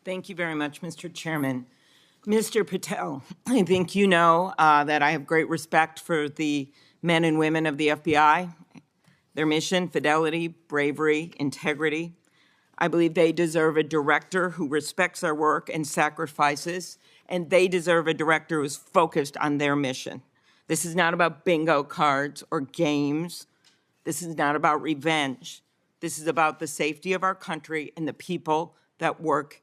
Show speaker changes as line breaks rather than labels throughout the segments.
Thank you very much, Mr. Chairman. Mr. Patel, I think you know that I have great respect for the men and women of the FBI, their mission, fidelity, bravery, integrity. I believe they deserve a director who respects their work and sacrifices, and they deserve a director who's focused on their mission. This is not about bingo cards or games. This is not about revenge. This is about the safety of our country and the people that work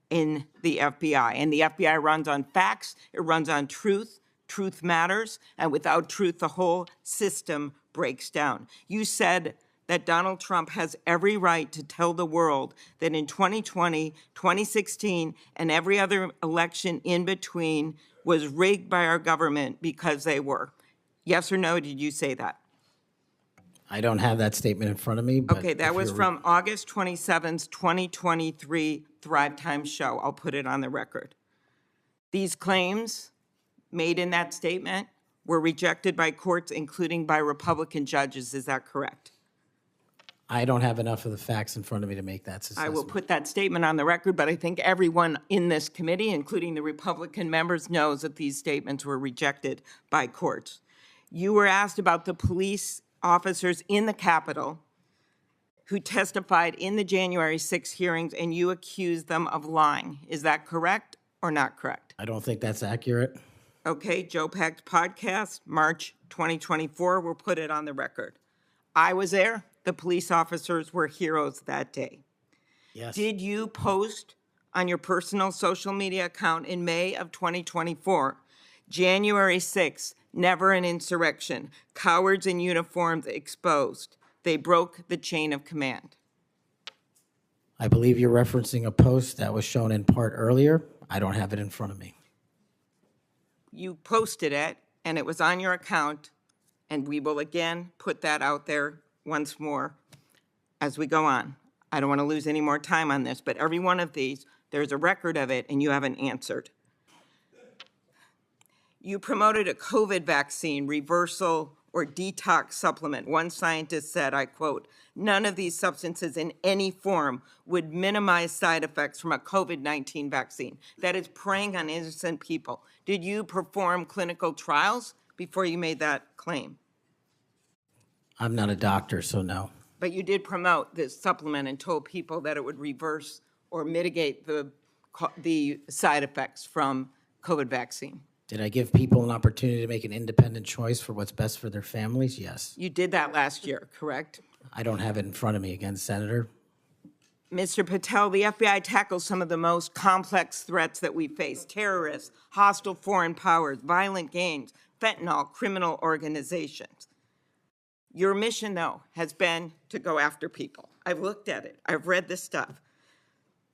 in the FBI. And the FBI runs on facts, it runs on truth. Truth matters, and without truth, the whole system breaks down. You said that Donald Trump has every right to tell the world that in 2020, 2016, and every other election in between was rigged by our government because they were. Yes or no, did you say that?
I don't have that statement in front of me. But
okay, that was from August 27th, 2023 Thrive Time show. I'll put it on the record. These claims made in that statement were rejected by courts, including by Republican judges. Is that correct?
I don't have enough of the facts in front of me to make that assessment.
I will put that statement on the record, but I think everyone in this committee, including the Republican members, knows that these statements were rejected by courts. You were asked about the police officers in the Capitol who testified in the January 6 hearings, and you accused them of lying. Is that correct or not correct?
I don't think that's accurate.
Okay, Joe Pack's podcast, March 2024, we'll put it on the record. I was there. The police officers were heroes that day.
Yes.
Did you post on your personal social media account in May of 2024, January 6th, never an insurrection, cowards in uniforms exposed. They broke the chain of command.
I believe you're referencing a post that was shown in part earlier. I don't have it in front of me.
You posted it, and it was on your account, and we will again put that out there once more as we go on. I don't want to lose any more time on this, but every one of these, there's a record of it, and you haven't answered. You promoted a COVID vaccine reversal or detox supplement. One scientist said, I quote, "None of these substances in any form would minimize side effects from a COVID-19 vaccine." That is preying on innocent people. Did you perform clinical trials before you made that claim?
I'm not a doctor, so no.
But you did promote this supplement and told people that it would reverse or mitigate the side effects from COVID vaccine.
Did I give people an opportunity to make an independent choice for what's best for their families? Yes.
You did that last year, correct?
I don't have it in front of me again, Senator.
Mr. Patel, the FBI tackles some of the most complex threats that we face: terrorists, hostile foreign powers, violent gangs, fentanyl, criminal organizations. Your mission, though, has been to go after people. I've looked at it. I've read this stuff.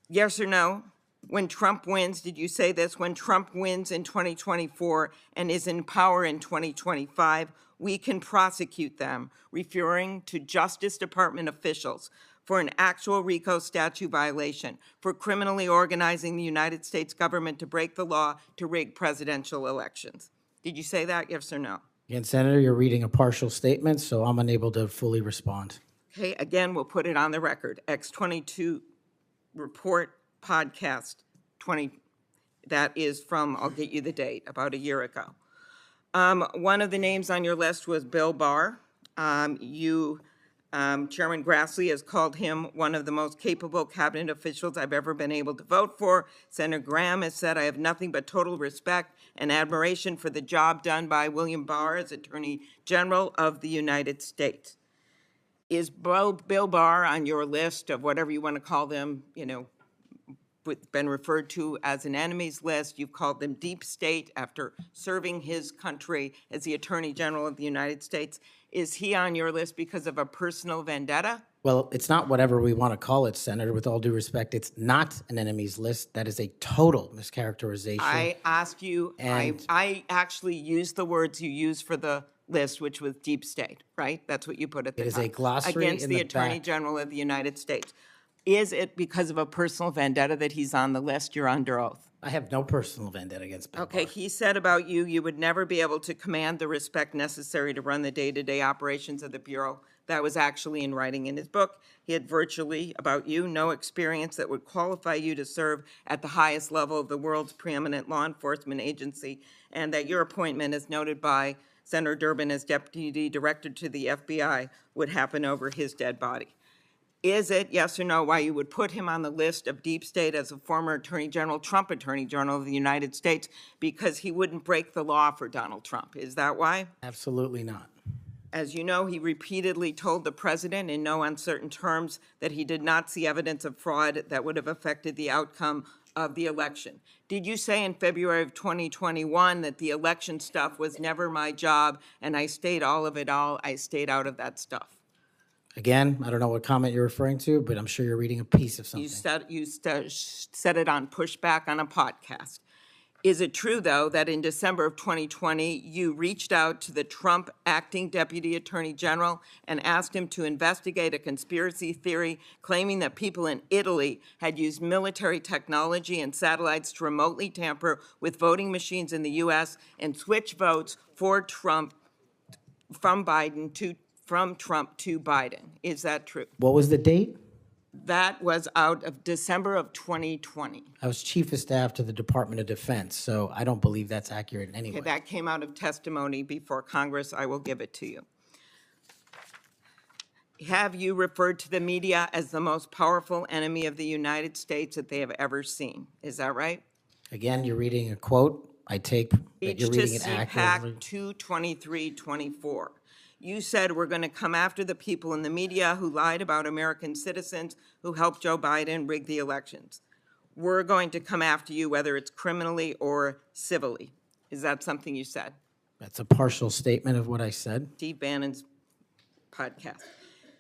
Yes or no? When Trump wins, did you say this? When Trump wins in 2024 and is in power in 2025, we can prosecute them, referring to Justice Department officials, for an actual RICO statute violation, for criminally organizing the United States government to break the law to rig presidential elections. Did you say that, yes or no?
Again, Senator, you're reading a partial statement, so I'm unable to fully respond.
Okay, again, we'll put it on the record. X22 report podcast 20, that is from, I'll get you the date, about a year ago. One of the names on your list was Bill Barr. Chairman Grassley has called him one of the most capable cabinet officials I've ever been able to vote for. Senator Graham has said, I have nothing but total respect and admiration for the job done by William Barr as Attorney General of the United States. Is Bill Barr on your list of whatever you want to call them, been referred to as an enemies list? You've called them deep state after serving his country as the Attorney General of the United States. Is he on your list because of a personal vendetta?
Well, it's not whatever we want to call it, Senator. With all due respect, it's not an enemies list. That is a total mischaracterization.
I asked you, I actually used the words you used for the list, which was deep state, right? That's what you put at the top.
It is a glossary
against
in
the
the
Attorney
back.
General of the United States. Is it because of a personal vendetta that he's on the list? You're under oath.
I have no personal vendetta against Bill
Okay,
Barr.
he said about you, you would never be able to command the respect necessary to run the day-to-day operations of the Bureau That was actually in writing in his book. He had virtually, about you, no experience that would qualify you to serve at the highest level of the world's preeminent law enforcement agency, and that your appointment, as noted by Senator Durbin as Deputy Director to the FBI, would happen over his dead body. Is it, yes or no, why you would put him on the list of deep state as a former Attorney General, Trump Attorney General of the United States, because he wouldn't break the law for Donald Trump? Is that why?
Absolutely not.
As you know, he repeatedly told the president in no uncertain terms that he did not see evidence of fraud that would have affected the outcome of the election. Did you say in February of 2021 that the election stuff was never my job and I stayed out of that stuff?
Again, I don't know what comment you're referring to, but I'm sure you're reading a piece of something.
You said it on Pushback on a podcast. Is it true, though, that in December of 2020, you reached out to the Trump acting Deputy Attorney General and asked him to investigate a conspiracy theory claiming that people in Italy had used military technology and satellites to remotely tamper with voting machines in the U.S. and switch votes for Trump from Trump to Biden? Is that true?
What was the date?
That was out of December of 2020.
I was Chief of Staff to the Department of Defense, so I don't believe that's accurate in any way.
Okay, that came out of testimony before Congress. I will give it to you. Have you referred to the media as the most powerful enemy of the United States that they have ever seen? Is that right?
Again, you're reading a quote. I take that you're reading it accurately.
CPAC 22324. You said we're going to come after the people in the media who lied about American citizens who helped Joe Biden rig the elections. We're going to come after you whether it's criminally or civilly. Is that something you said?
That's a partial statement of what I said.
Steve Bannon's podcast.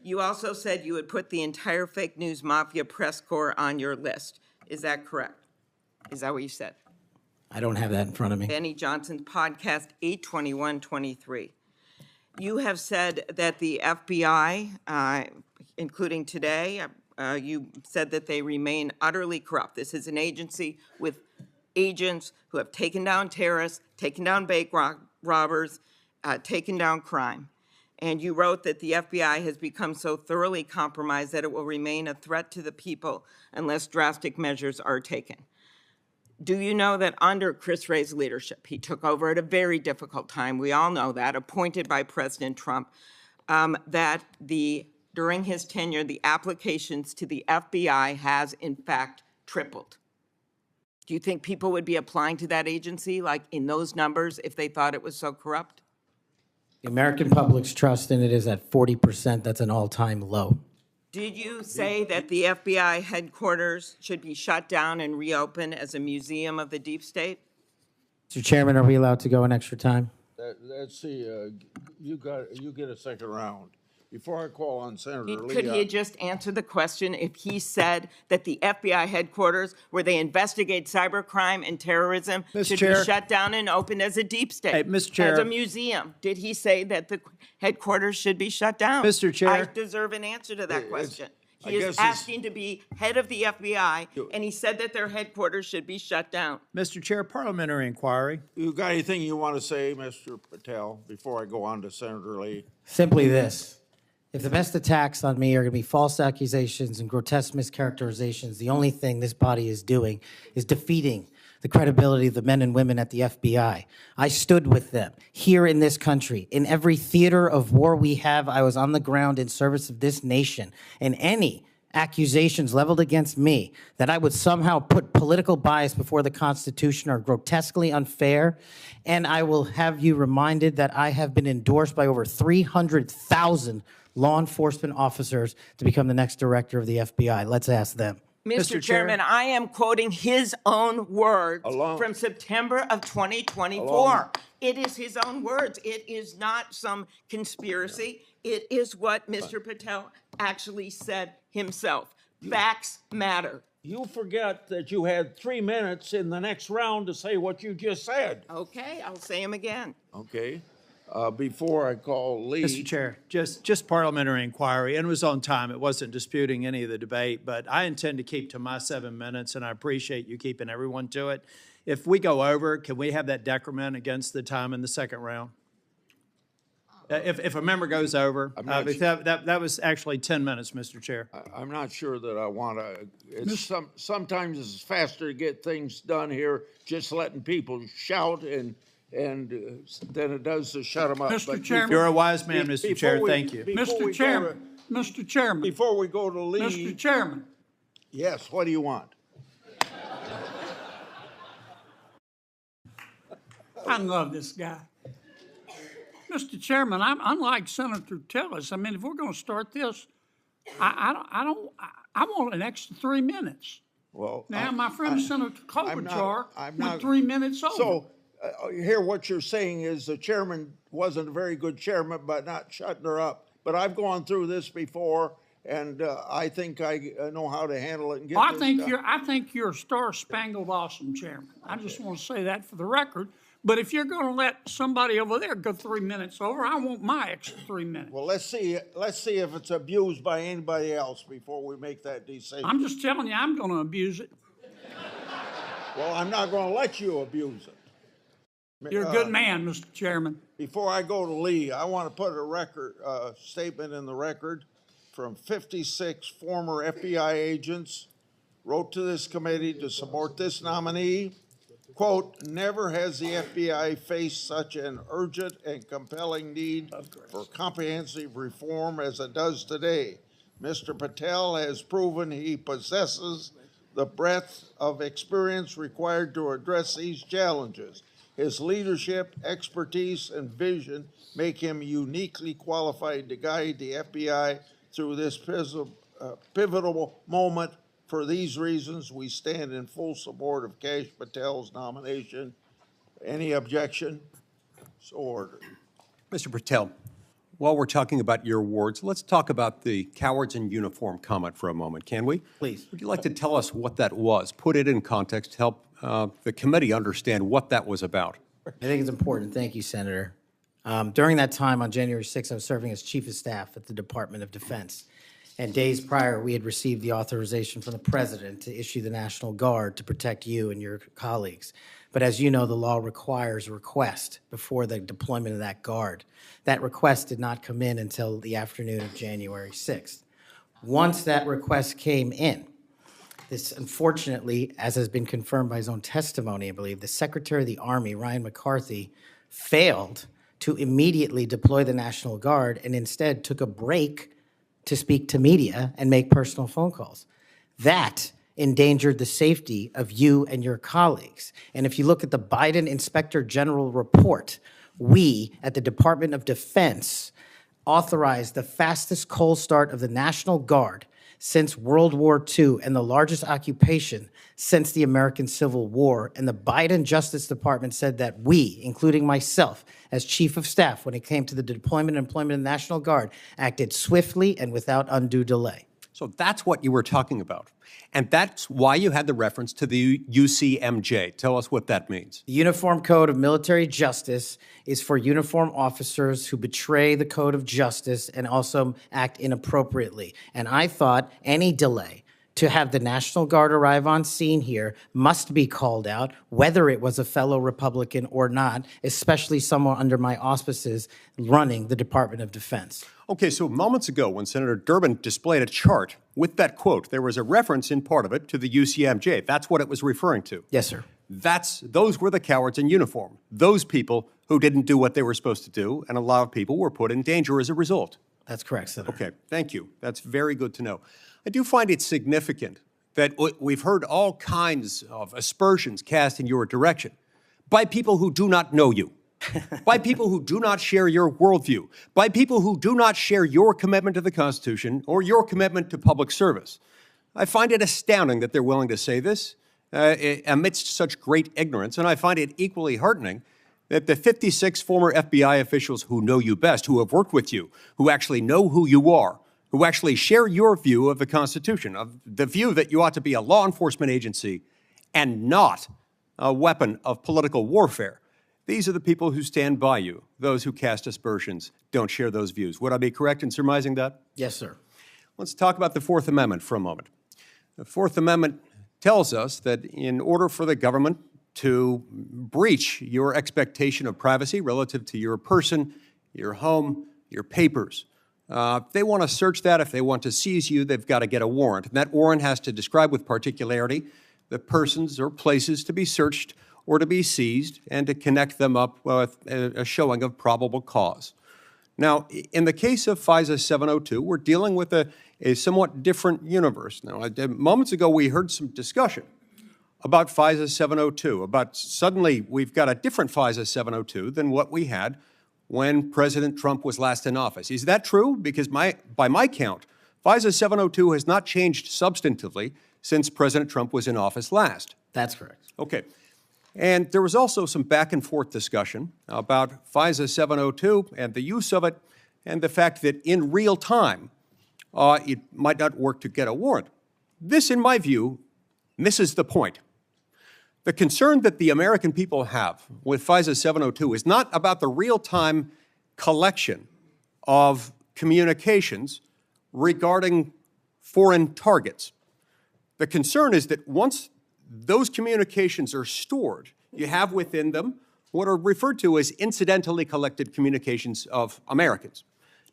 You also said you would put the entire fake news mafia press corps on your list. Is that correct? Is that what you said?
I don't have that in front of me.
Benny Johnson's podcast, 82123. You have said that the FBI, including today, you said that they remain utterly corrupt. This is an agency with agents who have taken down terrorists, taken down bank robbers, taken down crime. And you wrote that the FBI has become so thoroughly compromised that it will remain a threat to the people unless drastic measures are taken. Do you know that under Chris Wray's leadership, he took over at a very difficult time, we all know that, appointed by President Trump, that during his tenure, the applications to the FBI has in fact tripled? Do you think people would be applying to that agency like in those numbers if they thought it was so corrupt?
The American public's trust in it is at 40%. That's an all-time low.
Did you say that the FBI headquarters should be shut down and reopened as a museum of the deep state?
Mr. Chairman, are we allowed to go an extra time?
Let's see, you get a second round. Before I call on Senator Lee.
Could he just answer the question if he said that the FBI headquarters, where they investigate cybercrime and terrorism, should be shut down and opened as a deep state?
Hey, Mr. Chair.
As a museum. Did he say that the headquarters should be shut down?
Mr. Chair.
I deserve an answer to that question. He is asking to be head of the FBI, and he said that their headquarters should be shut down.
Mr. Chair, parliamentary inquiry.
You got anything you want to say, Mr. Patel, before I go on to Senator Lee?
Simply this. If the best attacks on me are going to be false accusations and grotesque mischaracterizations, the only thing this body is doing is defeating the credibility of the men and women at the FBI. I stood with them here in this country. In every theater of war we have, I was on the ground in service of this nation. And any accusations leveled against me that I would somehow put political bias before the Constitution are grotesquely unfair. And I will have you reminded that I have been endorsed by over 300,000 law enforcement officers to become the next director of the FBI. Let's ask them.
Mr. Chairman, I am quoting his own words from September of 2024. It is his own words. It is not some conspiracy. It is what Mr. Patel actually said himself. Facts matter.
You forget that you had 3 minutes in the next round to say what you just said.
Okay, I'll say them again.
Okay. Before I call Lee.
Mr. Chair, just parliamentary inquiry, and it was on time. It wasn't disputing any of the debate, but I intend to keep to my 7 minutes, and I appreciate you keeping everyone to it. If we go over, can we have that decrement against the time in the second round? If a member goes over,
I'm not
because that was actually 10 minutes, Mr. Chair.
I'm not sure that I want to, sometimes it's faster to get things done here, just letting people shout and than it does to shut them up.
Mr.
But
Chairman.
You're a wise man, Mr.
before
Chair.
we-
Thank you.
before we go
Mr.
to-
Chairman, Mr. Chairman,
Before we go to
Mr.
Lee,
Chairman,
yes, what do you want?
I love this guy. Mr. Chairman, I'm unlike Senator Tillis. I mean, if we're going to start this, I want an extra 3 minutes.
Well.
Now, my friend Senator
I'm not-
Klobuchar
I'm
went
not-
3 minutes over.
So, here, what you're saying is the chairman wasn't a very good chairman by not shutting her up. But I've gone through this before, and I think I know how to handle it and get this done.
I think you're a star-spangled awesome chairman. I just want to say that for the record. But if you're going to let somebody over there go 3 minutes over, I want my extra 3 minutes.
Well, let's see if it's abused by anybody else before we make that decision.
I'm just telling you, I'm going to abuse it.
Well, I'm not gonna let you abuse it.
You're a good man, Mr. Chairman.
Before I go to Lee, I want to put a statement in the record from 56 former FBI agents wrote to this committee to support this nominee. Quote, never has the FBI faced such an urgent and compelling need for comprehensive reform as it does today. Mr. Patel has proven he possesses the breadth of experience required to address these challenges. His leadership, expertise, and vision make him uniquely qualified to guide the FBI through this pivotal moment. For these reasons, we stand in full support of Kash Patel's nomination. Any objection? So ordered.
Mr. Patel, while we're talking about your awards, let's talk about the cowards in uniform comment for a moment, can we?
Please.
Would you like to tell us what that was? Put it in context, help the committee understand what that was about.
I think it's important. Thank you, Senator. During that time on January 6th, I was serving as Chief of Staff at the Department of Defense. And days prior, we had received the authorization from the President to issue the National Guard to protect you and your colleagues. But as you know, the law requires a request before the deployment of that guard. That request did not come in until the afternoon of January 6th. Once that request came in, this, unfortunately, as has been confirmed by his own testimony, I believe, the Secretary of the Army, Ryan McCarthy, failed to immediately deploy the National Guard and instead took a break to speak to media and make personal phone calls. That endangered the safety of you and your colleagues. And if you look at the Biden Inspector General report, we at the Department of Defense authorized the fastest cold start of the National Guard since World War II and the largest occupation since the American Civil War. And the Biden Justice Department said that we, including myself as Chief of Staff, when it came to the deployment and employment of the National Guard, acted swiftly and without undue delay.
So that's what you were talking about. And that's why you had the reference to the UCMJ. Tell us what that means.
The Uniform Code of Military Justice is for uniform officers who betray the code of justice and also act inappropriately. And I thought any delay to have the National Guard arrive on scene here must be called out, whether it was a fellow Republican or not, especially someone under my auspices running the Department of Defense.
Okay, so moments ago when Senator Durbin displayed a chart with that quote, there was a reference in part of it to the UCMJ. That's what it was referring to.
Yes, sir.
Those were the cowards in uniform. Those people who didn't do what they were supposed to do, and a lot of people were put in danger as a result.
That's correct, Senator.
Okay, thank you. That's very good to know. I do find it significant that we've heard all kinds of aspersions cast in your direction by people who do not know you, by people who do not share your worldview, by people who do not share your commitment to the Constitution or your commitment to public service. I find it astounding that they're willing to say this amidst such great ignorance, and I find it equally heartening that the 56 former FBI officials who know you best, who have worked with you, who actually know who you are, who actually share your view of the Constitution, of the view that you ought to be a law enforcement agency and not a weapon of political warfare. These are the people who stand by you. Those who cast aspersions don't share those views. Would I be correct in surmising that?
Yes, sir.
Let's talk about the Fourth Amendment for a moment. The Fourth Amendment tells us that in order for the government to breach your expectation of privacy relative to your person, your home, your papers. If they want to search that, if they want to seize you, they've got to get a warrant. And that warrant has to describe with particularity the persons or places to be searched or to be seized and to connect them up with a showing of probable cause. Now, in the case of FISA 702, we're dealing with a somewhat different universe. Now, moments ago, we heard some discussion about FISA 702, about suddenly we've got a different FISA 702 than what we had when President Trump was last in office. Is that true? Because by my count, FISA 702 has not changed substantively since President Trump was in office last.
That's correct.
Okay. And there was also some back and forth discussion about FISA 702 and the use of it and the fact that in real time, it might not work to get a warrant. This, in my view, misses the point. The concern that the American people have with FISA 702 is not about the real-time collection of communications regarding foreign targets. The concern is that once those communications are stored, you have within them what are referred to as incidentally collected communications of Americans,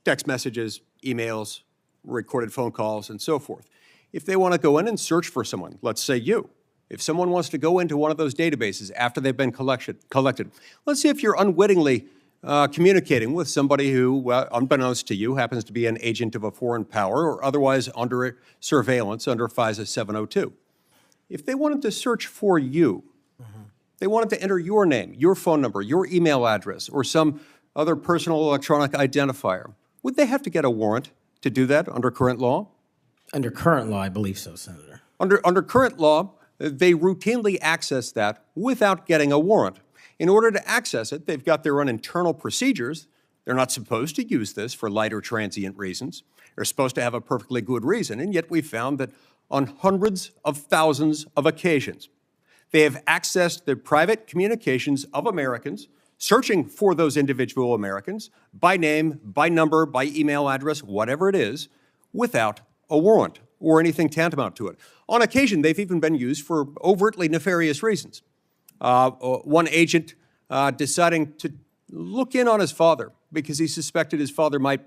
text messages, emails, recorded phone calls, and so forth. If they want to go in and search for someone, let's say you, if someone wants to go into one of those databases after they've been collected, let's say if you're unwittingly communicating with somebody who, unbeknownst to you, happens to be an agent of a foreign power or otherwise under surveillance under FISA 702. If they wanted to search for you, they wanted to enter your name, your phone number, your email address, or some other personal electronic identifier, would they have to get a warrant to do that under current law?
Under current law, I believe so, Senator.
Under current law, they routinely access that without getting a warrant. In order to access it, they've got their own internal procedures. They're not supposed to use this for light or transient reasons. They're supposed to have a perfectly good reason, and yet we found that on hundreds of thousands of occasions, they have accessed the private communications of Americans, searching for those individual Americans by name, by number, by email address, whatever it is, without a warrant or anything tantamount to it. On occasion, they've even been used for overtly nefarious reasons. One agent deciding to look in on his father because he suspected his father might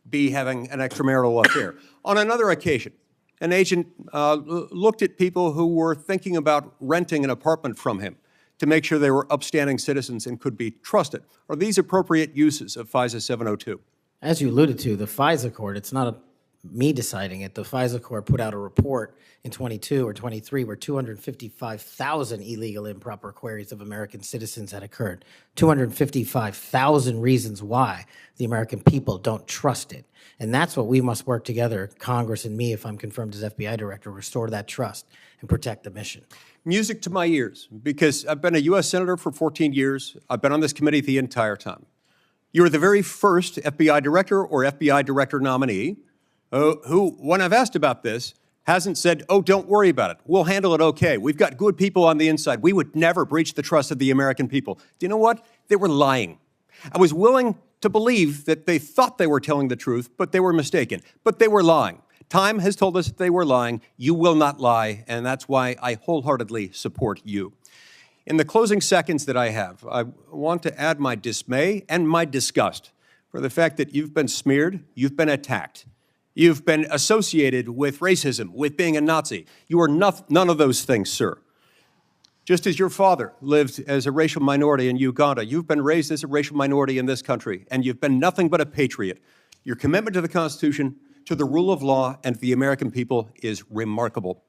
be having an extramarital affair. On another occasion, an agent looked at people who were thinking about renting an apartment from him to make sure they were upstanding citizens and could be trusted. Are these appropriate uses of FISA 702?
As you alluded to, the FISA court, it's not me deciding it. The FISA court put out a report in 22 or 23 where 255,000 illegal improper queries of American citizens had occurred. 255,000 reasons why the American people don't trust it. And that's what we must work together, Congress and me, if I'm confirmed as FBI director, restore that trust and protect the mission.
Music to my ears, because I've been a U.S. Senator for 14 years. I've been on this committee the entire time. You were the very first FBI director or FBI director nominee who, when I've asked about this, hasn't said, oh, don't worry about it. We'll handle it okay. We've got good people on the inside. We would never breach the trust of the American people. Do you know what? They were lying. I was willing to believe that they thought they were telling the truth, but they were mistaken. But they were lying. Time has told us that they were lying. You will not lie, and that's why I wholeheartedly support you. In the closing seconds that I have, I want to add my dismay and my disgust for the fact that you've been smeared, you've been attacked. You've been associated with racism, with being a Nazi. You are none of those things, sir. Just as your father lived as a racial minority in Uganda, you've been raised as a racial minority in this country, and you've been nothing but a patriot. Your commitment to the Constitution, to the rule of law, and to the American people is remarkable.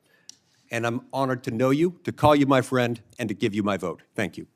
And I'm honored to know you, to call you my friend, and to give you my vote. Thank you.